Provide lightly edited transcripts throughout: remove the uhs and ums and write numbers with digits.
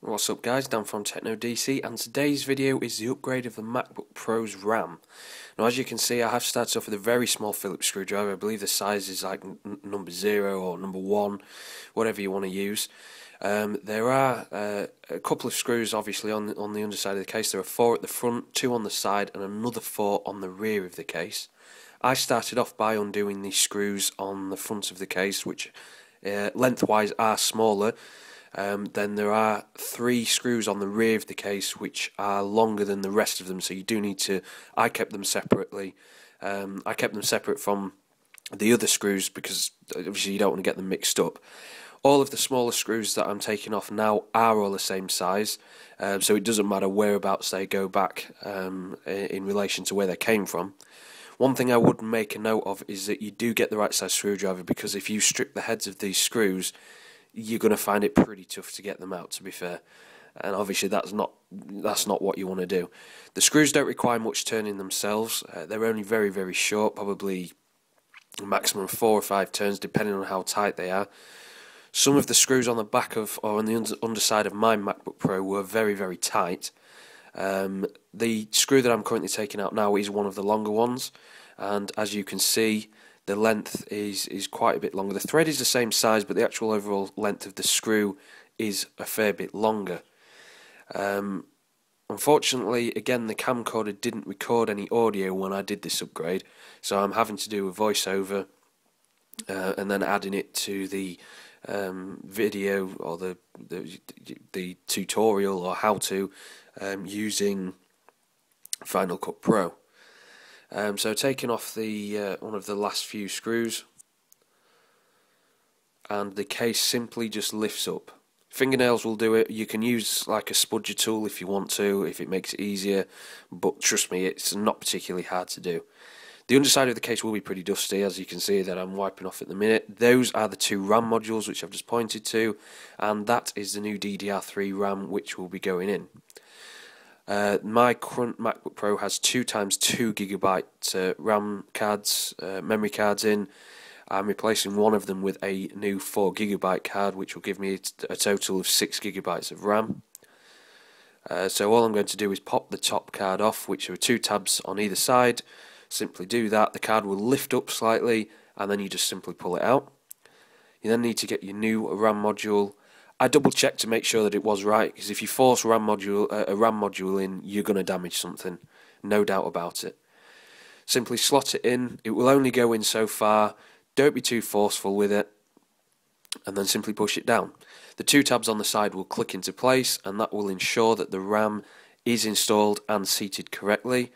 What's up guys, Dan from Techno DC, and today's video is the upgrade of the MacBook Pro's RAM. Now as you can see, I have started off with a very small Phillips screwdriver. I believe the size is like number 0 or number 1, whatever you want to use. There are a couple of screws obviously on the underside of the case. There are 4 at the front, 2 on the side and another 4 on the rear of the case. I started off by undoing the screws on the front of the case, which lengthwise are smaller. Then there are 3 screws on the rear of the case which are longer than the rest of them, so you do need to. I kept them separately. I kept them separate from the other screws because obviously you don't want to get them mixed up. All of the smaller screws that I'm taking off now are all the same size, so it doesn't matter whereabouts they go back in relation to where they came from. One thing I would make a note of is that you do get the right size screwdriver, because if you strip the heads of these screws, you're going to find it pretty tough to get them out, to be fair, and obviously that's not what you want to do. The screws don't require much turning themselves. They're only very, very short, probably maximum 4 or 5 turns depending on how tight they are. Some of the screws on the back of, or on the underside of my MacBook Pro were very, very tight. The screw that I'm currently taking out now is one of the longer ones, and as you can see, the length is quite a bit longer. The thread is the same size, but the actual overall length of the screw is a fair bit longer. Unfortunately, again, the camcorder didn't record any audio when I did this upgrade, so I'm having to do a voiceover and then adding it to the video or the tutorial or how to using Final Cut Pro. So taking off the one of the last few screws, and the case simply just lifts up. Fingernails will do it. You can use like a spudger tool if you want to, if it makes it easier, but trust me, it's not particularly hard to do. The underside of the case will be pretty dusty, as you can see that I'm wiping off at the minute. Those are the 2 RAM modules which I've just pointed to, and that is the new DDR3 RAM which will be going in. My current MacBook Pro has 2x2GB RAM cards, memory cards in. I'm replacing one of them with a new 4GB card, which will give me a total of 6GB of RAM. So all I'm going to do is pop the top card off, which are 2 tabs on either side. Simply do that. The card will lift up slightly, and then you just simply pull it out. You then need to get your new RAM module. I double checked to make sure that it was right, because if you force a RAM module in, you're going to damage something, no doubt about it. Simply slot it in. It will only go in so far. Don't be too forceful with it, and then simply push it down. The 2 tabs on the side will click into place, and that will ensure that the RAM is installed and seated correctly.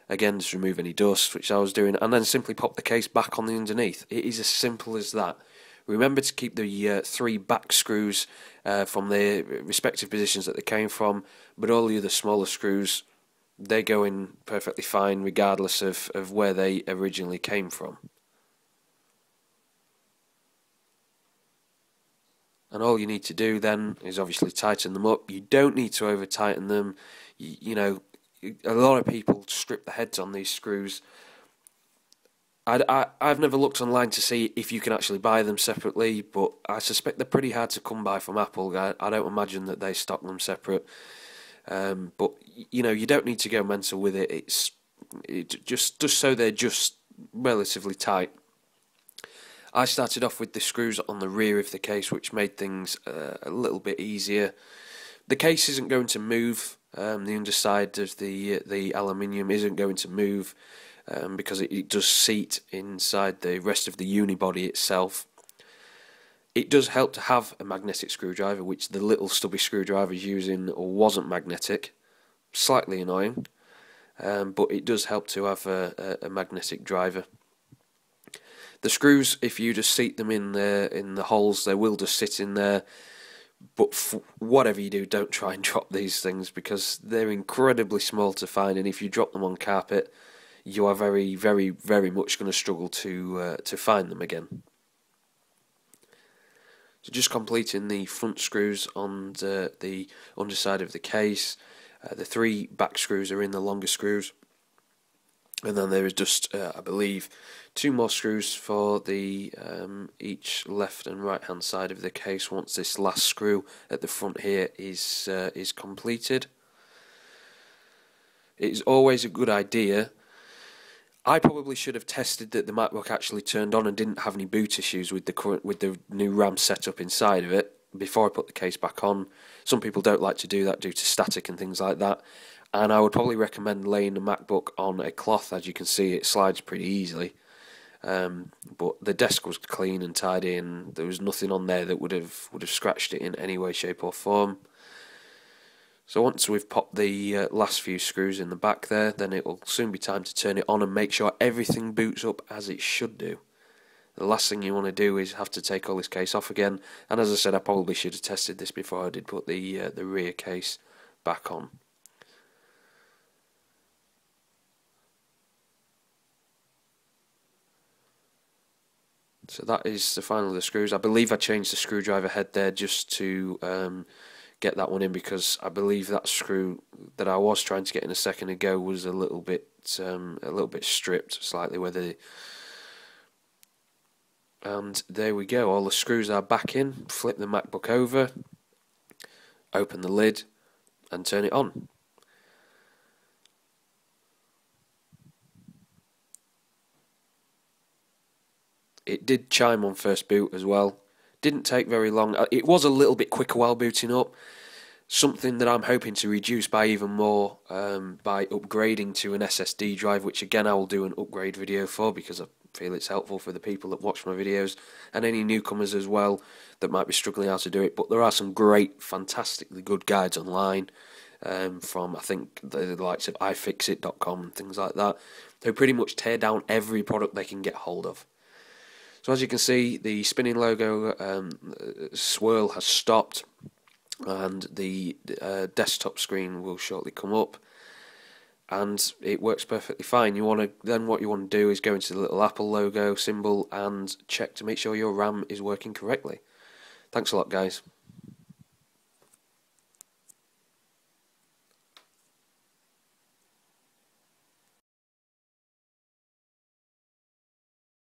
Again, just remove any dust, which I was doing, and then simply pop the case back on the underneath. It is as simple as that. Remember to keep the 3 back screws from their respective positions that they came from, but all the other smaller screws, they go in perfectly fine regardless of where they originally came from. And all you need to do then is obviously tighten them up. You don't need to over tighten them. You know, a lot of people strip the heads on these screws. I've never looked online to see if you can actually buy them separately, but I suspect they're pretty hard to come by from Apple. I don't imagine that they stock them separate. But you know, you don't need to go mental with it. It's just so they're just relatively tight. I started off with the screws on the rear of the case, which made things a little bit easier. The case isn't going to move. The underside of the aluminium isn't going to move. Because it does seat inside the rest of the unibody itself. It does help to have a magnetic screwdriver, which the little stubby screwdriver is using wasn't magnetic. Slightly annoying, but it does help to have a magnetic driver. The screws, if you just seat them in the holes, they will just sit in there. But whatever you do, don't try and drop these things, because they're incredibly small to find, and if you drop them on carpet, you are very, very, very much going to struggle to find them again. So just completing the front screws on the underside of the case. The 3 back screws are in the longer screws. And then there is just, I believe, 2 more screws for the each left and right hand side of the case once this last screw at the front here is completed. It's always a good idea. I probably should have tested that the MacBook actually turned on and didn't have any boot issues with the new RAM setup inside of it before I put the case back on. Some people don't like to do that due to static and things like that, and I would probably recommend laying the MacBook on a cloth. As you can see, it slides pretty easily, but the desk was clean and tidy, and there was nothing on there that would have scratched it in any way, shape or form. So once we've popped the last few screws in the back there, then it will soon be time to turn it on and make sure everything boots up as it should do. The last thing you want to do is have to take all this case off again, and as I said, I probably should have tested this before I did put the rear case back on. So that is the final of the screws. I believe I changed the screwdriver head there just to get that one in, because I believe that screw that I was trying to get in a second ago was a little bit stripped slightly where the. And there we go, all the screws are back in. Flip the MacBook over, open the lid and turn it on. It did chime on first boot as well. Didn't take very long. It was a little bit quicker while booting up. Something that I'm hoping to reduce by even more by upgrading to an SSD drive, which again I will do an upgrade video for, because I feel it's helpful for the people that watch my videos and any newcomers as well that might be struggling how to do it. But there are some great, fantastically good guides online from, I think, the likes of iFixit.com and things like that. They pretty much tear down every product they can get hold of. So as you can see, the spinning logo swirl has stopped, and the desktop screen will shortly come up, and it works perfectly fine. What you want to do is go into the little Apple logo symbol and check to make sure your RAM is working correctly. Thanks a lot, guys.